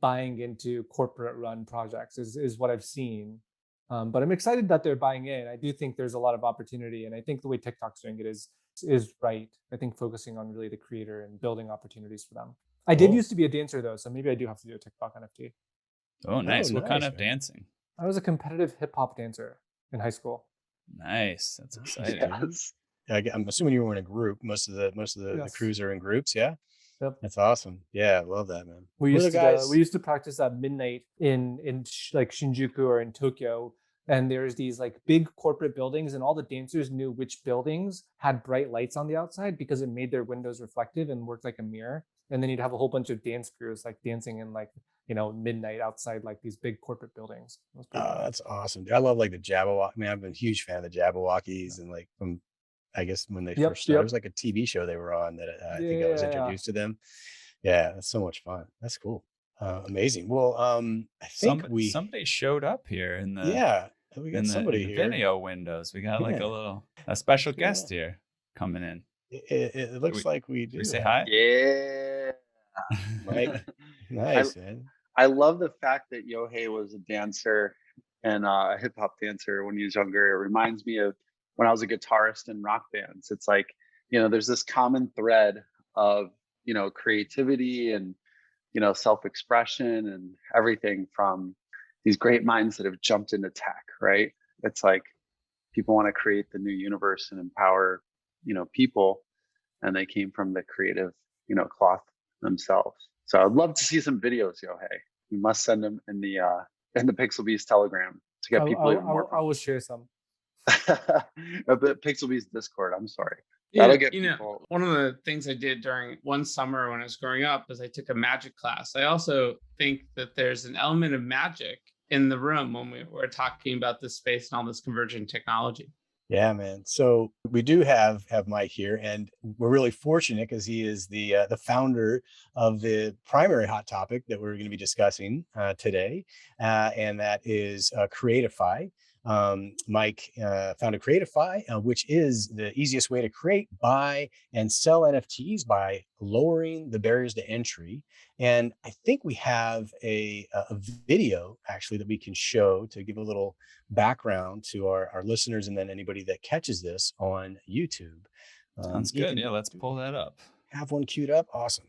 buying into corporate run projects is what I've seen. But I'm excited that they're buying in. I do think there's a lot of opportunity, and I think the way TikTok's doing it is right. I think focusing on really the creator and building opportunities for them. I did Cool. used to be a dancer though, so maybe I do have to do a TikTok NFT. Oh, nice. Oh, What kind nice, of man. dancing? I was a competitive hip hop dancer in high school. Nice. That's Nice, exciting. dude. Yes. I'm assuming you were in a group. Most of the Yes. crews are in groups. Yeah, Yep. that's awesome. Yeah, I love that, man. We Who are used the to guys? we used to practice at midnight in like Shinjuku or in Tokyo, and there's these like big corporate buildings, and all the dancers knew which buildings had bright lights on the outside because it made their windows reflective and worked like a mirror. And then you'd have a whole bunch of dance crews like dancing in like midnight outside like these big corporate buildings. It was pretty Oh, fun. that's awesome, dude. I love like the Jabberwock. I mean, I've been a huge fan of the Jabberwockies, and like from I guess when they Yep, first started, it was yep. like a TV show they were on that I think I was Yeah. introduced to them. Yeah, that's so much fun. That's cool. Amazing. Well, I think Somebody showed up here in the yeah, we got somebody the here. video windows. We got like Yeah. a special Yeah. guest here coming in. It looks like we Should do. we say have hi? Yeah. Mike. Nice, man. I love the fact that Yohei was a dancer and a hip hop dancer when he was younger. It reminds me of when I was a guitarist in rock bands. It's like, there's this common thread of, creativity and, self-expression and everything from these great minds that have jumped into tech, right? It's like people want to create the new universe and empower, people, and they came from the creative, cloth themselves. So I'd love to see some videos, Yohei. You must send them in the PixelBeast Telegram to get people even more. I will share some. The PixelBeast Discord. I'm sorry. Yeah, That'll get people. one of the things I did during one summer when I was growing up is I took a magic class. I also think that there's an element of magic in the room when we were talking about this space and all this convergent technology. Yeah, man. So we do have Mike here, and we're really fortunate because he is the founder of the primary hot topic that we're going to be discussing today, and that is Creatify. Mike founded Creatify, which is the easiest way to create, buy, and sell NFTs by lowering the barriers to entry. And I think we have a video actually that we can show to give a little background to our listeners and then anybody that catches this on YouTube. Sounds good. Ethan, Yeah, let's pull that up. have one queued up. Awesome.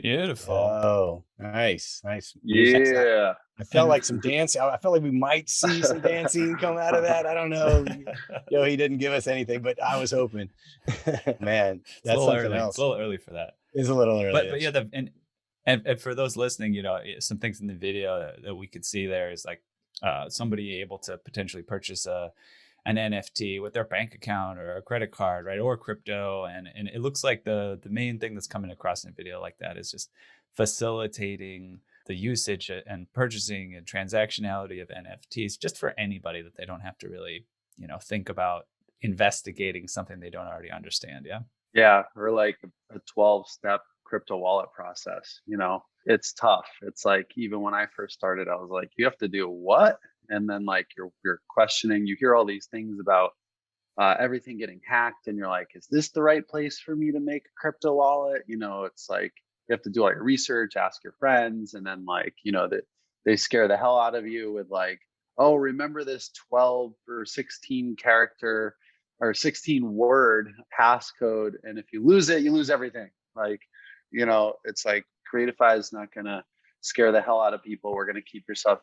Beautiful. Oh, nice. Yeah. I felt like some dance. I felt like we might see some dancing come out of that. I don't know. He didn't give us anything, but I was hoping. Man, It's a that's little something early. else. It's a little early for that. It's a little early. But yeah, and for those listening, some things in the video that we could see there is like somebody able to potentially purchase an NFT with their bank account or a credit card, right, or crypto, and it looks like the main thing that's coming across in a video like that is just facilitating the usage and purchasing and transactionality of NFTs just for anybody, that they don't have to really think about investigating something they don't already understand. Yeah. Or like a 12-step crypto wallet process. It's tough. It's like, even when I first started, I was like, you have to do what? And then like you're questioning, you hear all these things about everything getting hacked, and you're like, is this the right place for me to make a crypto wallet? It's like you have to do all your research, ask your friends, and then like, that they scare the hell out of you with like, oh, remember this 12 or 16 character or 16 word passcode, and if you lose it, you lose everything. Like, it's like Creatify is not gonna scare the hell out of people. We're gonna keep your stuff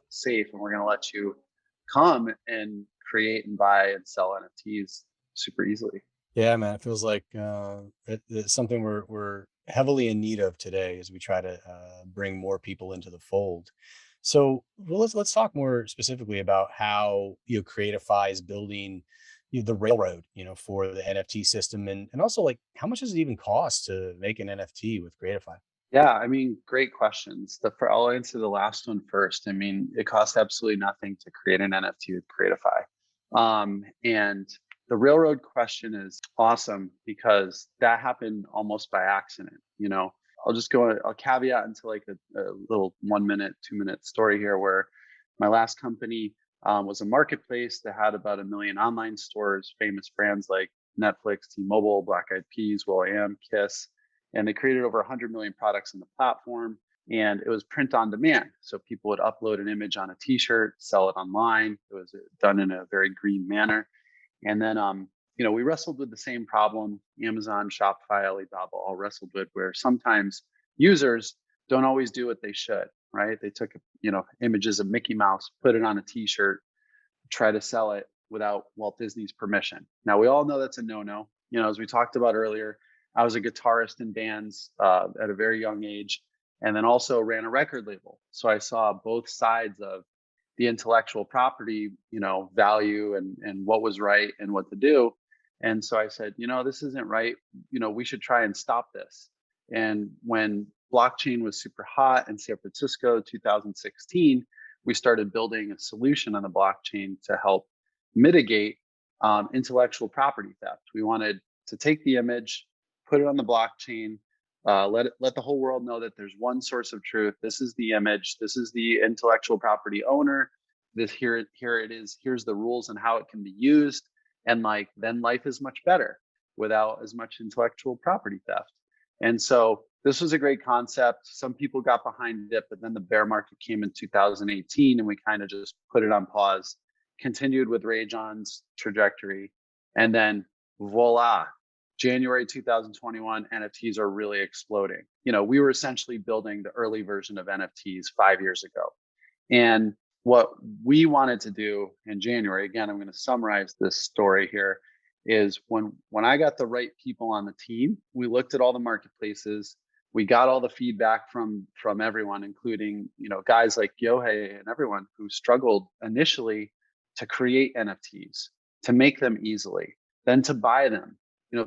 safe, and we're gonna let you come and create and buy and sell NFTs super easily. Yeah, man, it feels like it's something we're heavily in need of today as we try to bring more people into the fold. So well, let's talk more specifically about how Creatify is building the railroad for the NFT system, and also like how much does it even cost to make an NFT with Creatify? Yeah, I mean, great questions. I'll answer the last one first. I mean, it costs absolutely nothing to create an NFT with Creatify. And the railroad question is awesome because that happened almost by accident. I'll caveat into like a little 1 minute, 2 minute story here where my last company was a marketplace that had about 1 million online stores, famous brands like Netflix, T-Mobile, Black Eyed Peas, Will.i.am, Kiss, and they created over 100 million products in the platform. And it was print on demand. So people would upload an image on a t-shirt, sell it online. It was done in a very green manner. And then, we wrestled with the same problem Amazon, Shopify, Alibaba all wrestled with, where sometimes users don't always do what they should, right? They took, images of Mickey Mouse, put it on a t-shirt, try to sell it without Walt Disney's permission. Now, we all know that's a no-no. As we talked about earlier, I was a guitarist in bands at a very young age, and then also ran a record label. So I saw both sides of the intellectual property, value and what was right and what to do. And so I said, this isn't right. We should try and stop this. And when blockchain was super hot in San Francisco, 2016, we started building a solution on the blockchain to help mitigate intellectual property theft. We wanted to take the image, put it on the blockchain, let the whole world know that there's one source of truth. This is the image. This is the intellectual property owner. Here it is. Here's the rules and how it can be used. And then life is much better without as much intellectual property theft. And so this was a great concept. Some people got behind it, but then the bear market came in 2018 and we kind of just put it on pause, continued with Rage On's trajectory. And then voila, January 2021, NFTs are really exploding. We were essentially building the early version of NFTs 5 years ago. And what we wanted to do in January, again, I'm going to summarize this story here, is when I got the right people on the team, we looked at all the marketplaces, we got all the feedback from everyone, including guys like Yohei and everyone who struggled initially to create NFTs, to make them easily, then to buy them.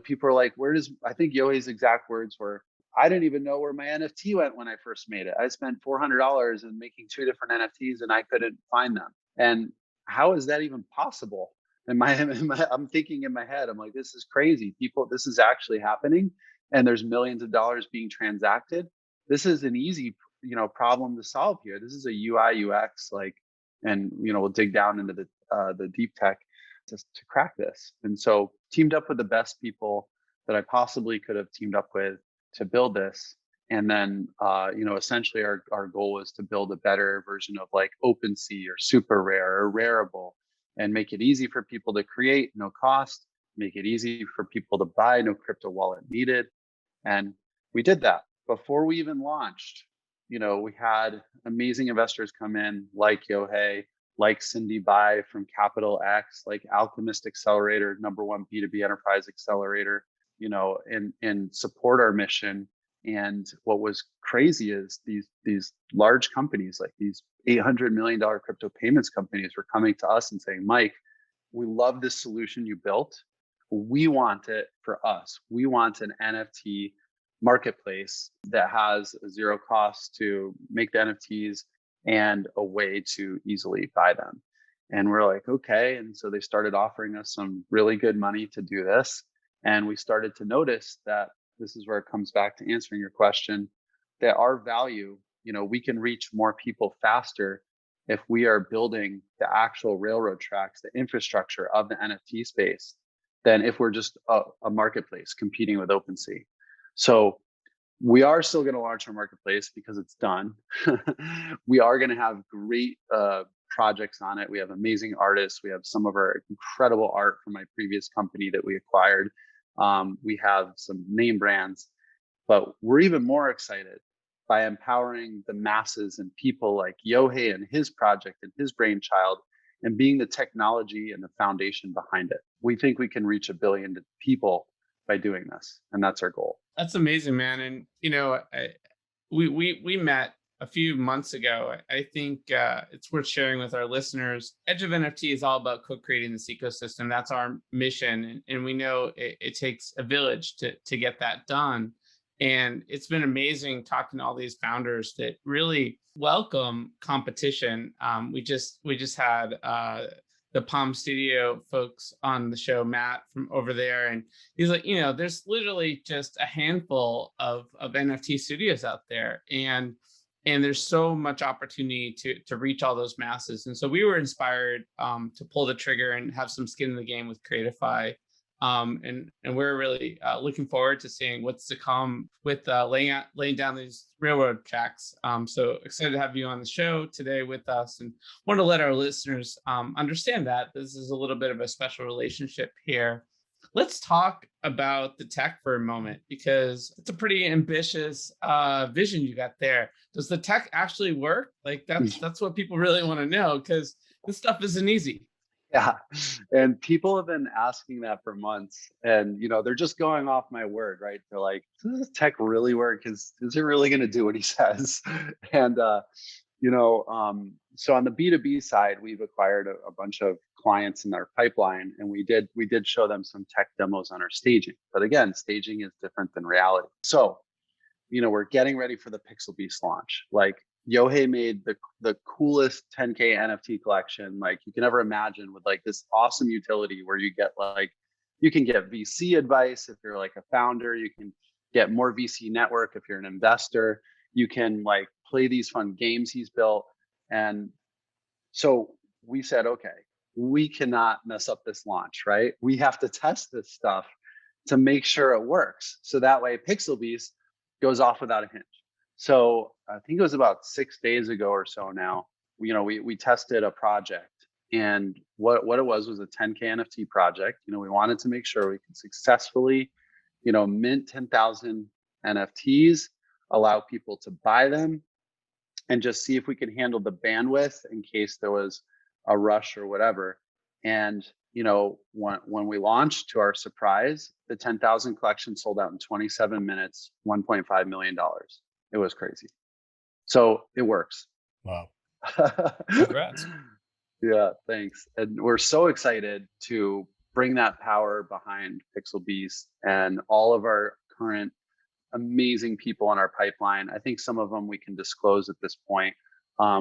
People are like, I think Yohei's exact words were, I didn't even know where my NFT went when I first made it. I spent $400 in making 2 different NFTs and I couldn't find them. And how is that even possible? I'm thinking in my head, I'm like, this is crazy. This is actually happening. And there's millions of dollars being transacted. This is an easy, problem to solve here. This is a UI UX, and we'll dig down into the deep tech to crack this. And so teamed up with the best people that I possibly could have teamed up with to build this. And then, essentially our goal was to build a better version of like OpenSea or Super Rare or Rareable, and make it easy for people to create, no cost, make it easy for people to buy, no crypto wallet needed. And we did that before we even launched. We had amazing investors come in like Yohei, like Cindy Bai from Capital X, like Alchemist Accelerator, #1 B2B enterprise accelerator, and support our mission. And what was crazy is these large companies, like these $800 million crypto payments companies, were coming to us and saying, Mike, we love this solution you built. We want it for us. We want an NFT marketplace that has a zero cost to make the NFTs and a way to easily buy them. And we're like, okay. And so they started offering us some really good money to do this. And we started to notice that this is where it comes back to answering your question, that our value, we can reach more people faster if we are building the actual railroad tracks, the infrastructure of the NFT space, than if we're just a marketplace competing with OpenSea. So we are still going to launch our marketplace because it's done. We are going to have great projects on it. We have amazing artists. We have some of our incredible art from my previous company that we acquired. We have some name brands, but we're even more excited by empowering the masses and people like Yohei and his project and his brainchild, and being the technology and the foundation behind it. We think we can reach 1 billion people by doing this. And that's our goal. That's amazing, man. And we met a few months ago. I think it's worth sharing with our listeners. Edge of NFT is all about co-creating this ecosystem. That's our mission, and we know it takes a village to get that done. And it's been amazing talking to all these founders that really welcome competition. We just had the Palm Studio folks on the show, Matt from over there, and he's like, there's literally just a handful of NFT studios out there, and there's so much opportunity to reach all those masses. And so we were inspired to pull the trigger and have some skin in the game with Creatify. And we're really looking forward to seeing what's to come with laying down these railroad tracks. So excited to have you on the show today with us, and want to let our listeners understand that this is a little bit of a special relationship here. Let's talk about the tech for a moment, because it's a pretty ambitious vision you got there. Does the tech actually work? Like that's what people really want to know, because this stuff isn't easy. Yeah. And people have been asking that for months, and, they're just going off my word, right? They're like, does this tech really work? Is it really going to do what he says? And, so on the B2B side, we've acquired a bunch of clients in our pipeline, and we did show them some tech demos on our staging. But again, staging is different than reality. So, we're getting ready for the PixelBeasts launch. Like, Yohei made the coolest 10K NFT collection like you can ever imagine, with like this awesome utility where you can get VC advice if you're like a founder, you can get more VC network if you're an investor, you can like play these fun games he's built. And so we said, okay, we cannot mess up this launch, right? We have to test this stuff to make sure it works. So that way PixelBeasts goes off without a hitch. So I think it was about 6 days ago or so now, we tested a project, and what it was a 10K NFT project. We wanted to make sure we could successfully, mint 10,000 NFTs, allow people to buy them, and just see if we could handle the bandwidth in case there was a rush or whatever. And, when we launched, to our surprise, the 10,000 collection sold out in 27 minutes, $1.5 million. It was crazy. So it works. Wow. Congrats. Yeah, thanks. And we're so excited to bring that power behind PixelBeasts and all of our current amazing people in our pipeline. I think some of them we can disclose at this point.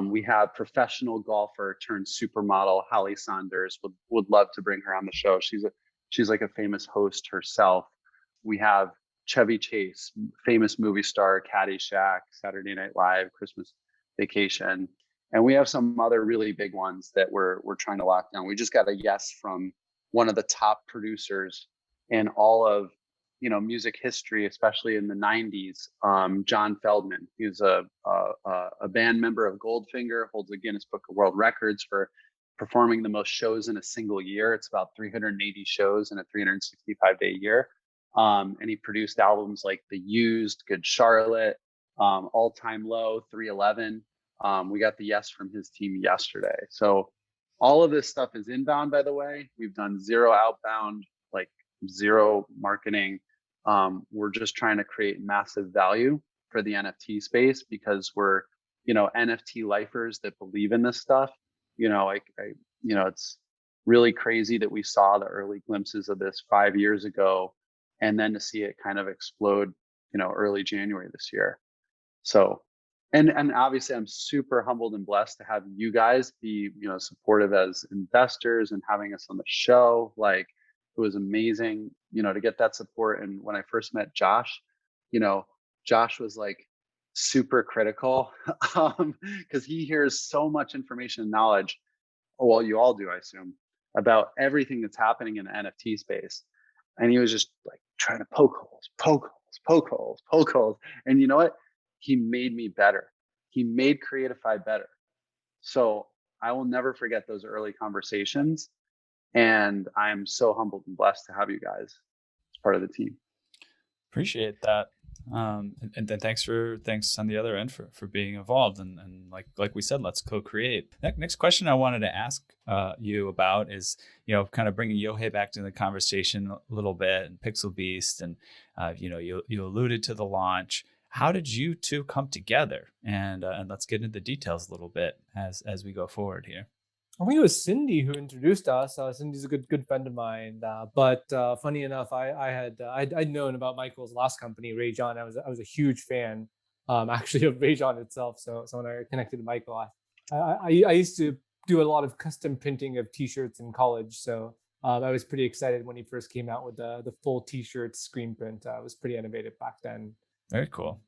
We have professional golfer turned supermodel, Holly Saunders. Would love to bring her on the show. She's like a famous host herself. We have Chevy Chase, famous movie star, Caddyshack, Saturday Night Live, Christmas Vacation. And we have some other really big ones that we're trying to lock down. We just got a yes from one of the top producers in all of music history, especially in the 90s, John Feldman. He's a band member of Goldfinger, holds a Guinness Book of World Records for performing the most shows in a single year. It's about 380 shows in a 365-day year. And he produced albums like The Used, Good Charlotte, All Time Low, 311. We got the yes from his team yesterday. So all of this stuff is inbound, by the way. We've done zero outbound, like zero marketing. We're just trying to create massive value for the NFT space, because we're, NFT lifers that believe in this stuff. It's really crazy that we saw the early glimpses of this 5 years ago, and then to see it kind of explode, early January this year. So, and obviously I'm super humbled and blessed to have you guys be, supportive as investors and having us on the show. Like, it was amazing, to get that support. And when I first met Josh, Josh was like super critical, because he hears so much information and knowledge. Well, you all do, I assume, about everything that's happening in the NFT space. And he was just like trying to poke holes. And you know what? He made me better. He made Creatify better. So I will never forget those early conversations. And I'm so humbled and blessed to have you guys as part of the team. Appreciate that. And then thanks on the other end for being involved and like we said, let's co-create. Next question I wanted to ask you about is, kind of bringing Yohei back to the conversation a little bit, and PixelBeast, and you alluded to the launch. How did you two come together? And let's get into the details a little bit as we go forward here. I think it was Cindy who introduced us. Cindy's a good friend of mine. But funny enough, I'd known about Michael's last company, Ray John. I was a huge fan, actually, of Ray John itself. So when I connected to Michael, I used to do a lot of custom printing of T-shirts in college. So I was pretty excited when he first came out with the full T-shirt screen print. It was pretty innovative back then. Very cool.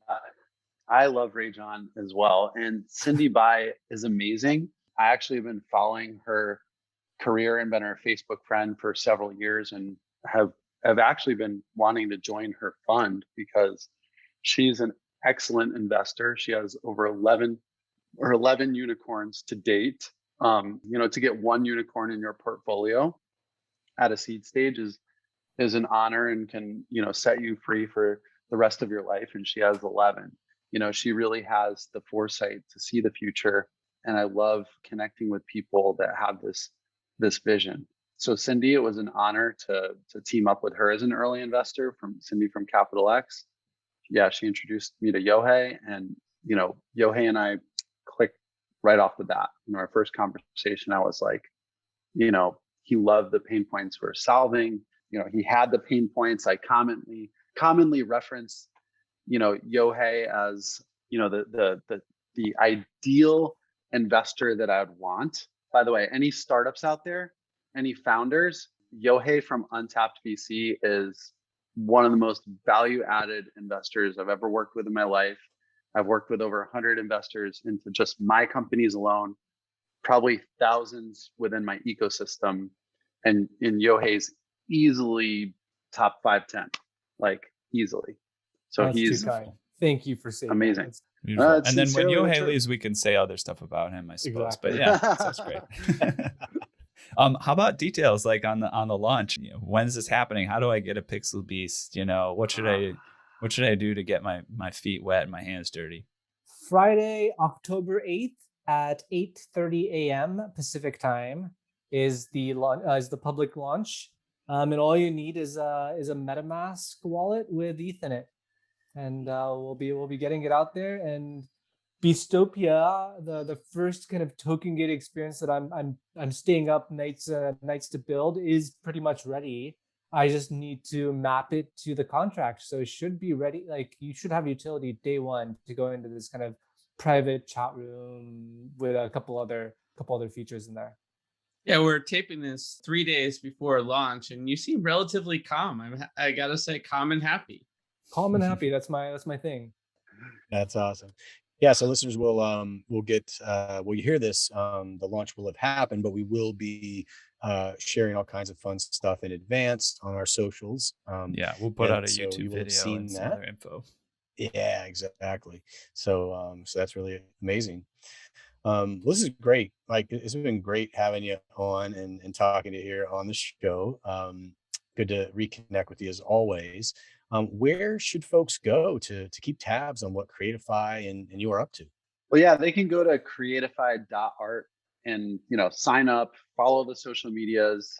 I love Ray John as well, and Cindy Bai is amazing. I actually have been following her career and been her Facebook friend for several years, and have actually been wanting to join her fund because she's an excellent investor. She has over 11 unicorns to date. To get one unicorn in your portfolio at a seed stage is an honor and can, set you free for the rest of your life. And she has 11. She really has the foresight to see the future. And I love connecting with people that have this vision. So Cindy, it was an honor to team up with her as an early investor from Capital X. Yeah, she introduced me to Yohei, and Yohei and I clicked right off the bat. Our first conversation, I was like, he loved the pain points we're solving. He had the pain points. I commonly reference, Yohei as, the ideal investor that I'd want. By the way, any startups out there, any founders, Yohei from Untapped VC is one of the most value-added investors I've ever worked with in my life. I've worked with over 100 investors into just my companies alone, probably thousands within my ecosystem. And Yohei's easily top 5-10, like easily. So That's he's too kind. Thank you for saying amazing. That. Beautiful. And then when Yohei leaves, we can say other stuff about him, I suppose. Exactly. But yeah, that's great. How about details like on the launch? When's this happening? How do I get a PixelBeast? What should I do to get my feet wet and my hands dirty? Friday, October 8th at 8:30 a.m. Pacific time is the public launch. And all you need is a MetaMask wallet with ETH in it. And we'll be getting it out there. And Beastopia, the first kind of token gate experience that I'm staying up nights to build, is pretty much ready. I just need to map it to the contract, so it should be ready. Like, you should have utility day one to go into this kind of private chat room with a couple other features in there. Yeah, we're taping this 3 days before launch, and you seem relatively calm. I gotta say, calm and happy. Calm and happy. That's my thing. That's awesome. Yeah, so listeners will get when you hear this, the launch will have happened, but we will be sharing all kinds of fun stuff in advance on our socials. Yeah, we'll put out a YouTube video and some other info. Yeah, exactly. So that's really amazing. This is great. Like, it's been great having you on and talking to you here on the show. Good to reconnect with you as always. Where should folks go to keep tabs on what Creatify and you are up to? Well, yeah, they can go to creatify.art and, sign up, follow the social medias,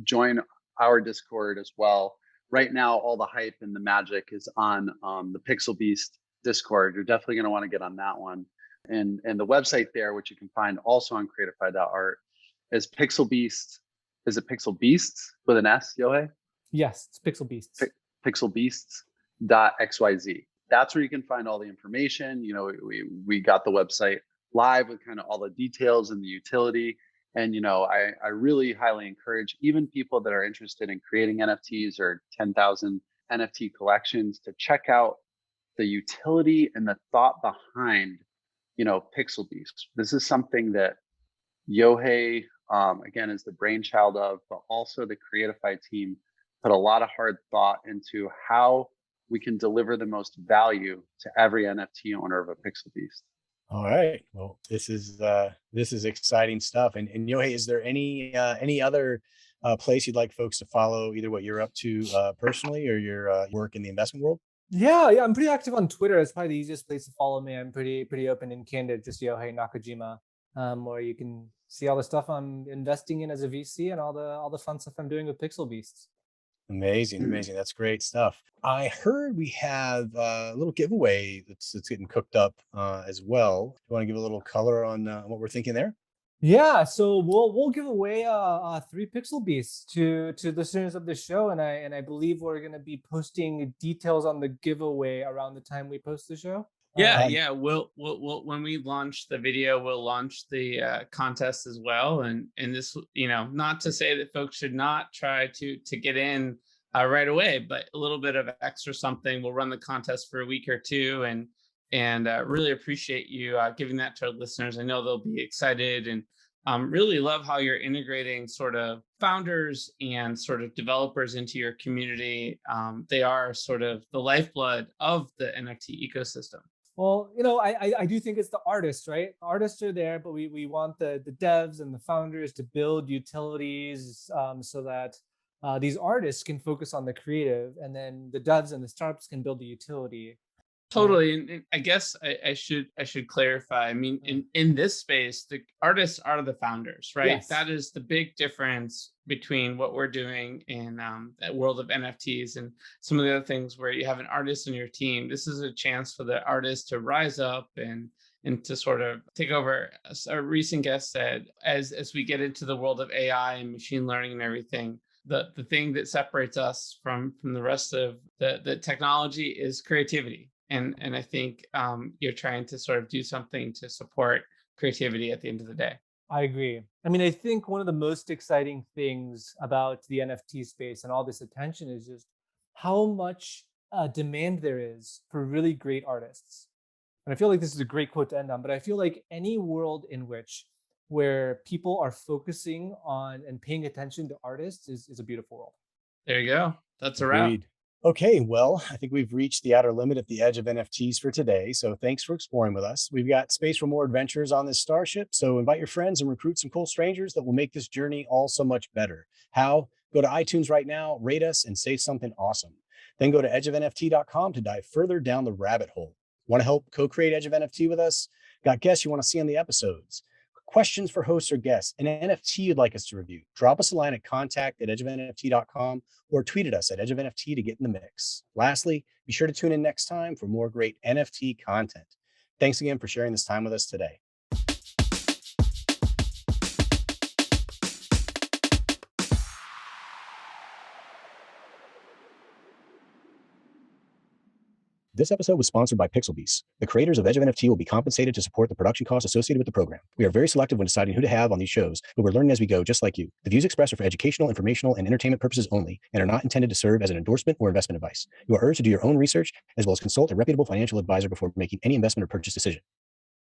join our Discord as well. Right now, all the hype and the magic is on the PixelBeast Discord. You're definitely going to want to get on that one. And the website there, which you can find also on creatify.art, is PixelBeasts. Is it PixelBeasts with an S, Yohei? Yes, it's PixelBeasts. PixelBeasts.xyz. That's where you can find all the information. We got the website live with kind of all the details and the utility. And, I really highly encourage even people that are interested in creating NFTs or 10,000 NFT collections to check out the utility and the thought behind, PixelBeasts. This is something that Yohei, again, is the brainchild of, but also the Creatify team put a lot of hard thought into how we can deliver the most value to every NFT owner of a PixelBeast. All right. Well, this is exciting stuff. And Yohei, is there any other place you'd like folks to follow, either what you're up to personally or your work in the investment world? Yeah, I'm pretty active on Twitter. It's probably the easiest place to follow me. I'm pretty open and candid. Just Yohei Nakajima, where you can see all the stuff I'm investing in as a VC and all the fun stuff I'm doing with PixelBeasts. Amazing, amazing. That's great stuff. I heard we have a little giveaway that's getting cooked up as well. You want to give a little color on what we're thinking there? Yeah, so we'll give away 3 PixelBeasts to listeners of the show, and I believe we're gonna be posting details on the giveaway around the time we post the show. Yeah, Uh, yeah. We'll when we launch the video, we'll launch the contest as well. And this, not to say that folks should not try to get in right away, but a little bit of extra something. We'll run the contest for a week or two, and really appreciate you giving that to our listeners. I know they'll be excited, and really love how you're integrating sort of founders and sort of developers into your community. They are sort of the lifeblood of the NFT ecosystem. Well, I do think it's the artists, right? Artists are there, but we want the devs and the founders to build utilities, so that these artists can focus on the creative, and then the devs and the startups can build the utility. Totally, and I guess I should clarify. I mean, in this space, the artists are the founders, right? Yes. That is the big difference between what we're doing in that world of NFTs and some of the other things where you have an artist in your team. This is a chance for the artist to rise up and to sort of take over. As a recent guest said, as we get into the world of AI and machine learning and everything, the thing that separates us from the rest of the technology is creativity. And I think you're trying to sort of do something to support creativity at the end of the day. I agree. I mean, I think one of the most exciting things about the NFT space and all this attention is just how much demand there is for really great artists. And I feel like this is a great quote to end on, but I feel like any world in which where people are focusing on and paying attention to artists is a beautiful world. There you go. That's a wrap. Agreed. Okay, well, I think we've reached the outer limit at the edge of NFTs for today. So thanks for exploring with us. We've got space for more adventures on this starship. So invite your friends and recruit some cool strangers that will make this journey all so much better. How? Go to iTunes right now, rate us, and say something awesome. Then go to edgeofnft.com to dive further down the rabbit hole. Want to help co-create Edge of NFT with us? Got guests you want to see on the episodes? Questions for hosts or guests, an NFT you'd like us to review? Drop us a line at contact@edgeofnft.com or tweet at us at edgeofnft to get in the mix. Lastly, be sure to tune in next time for more great NFT content. Thanks again for sharing this time with us today. This episode was sponsored by PixelBeasts. The creators of Edge of NFT will be compensated to support the production costs associated with the program. We are very selective when deciding who to have on these shows, but we're learning as we go, just like you. The views expressed are for educational, informational, and entertainment purposes only, and are not intended to serve as an endorsement or investment advice. You are urged to do your own research, as well as consult a reputable financial advisor before making any investment or purchase decision.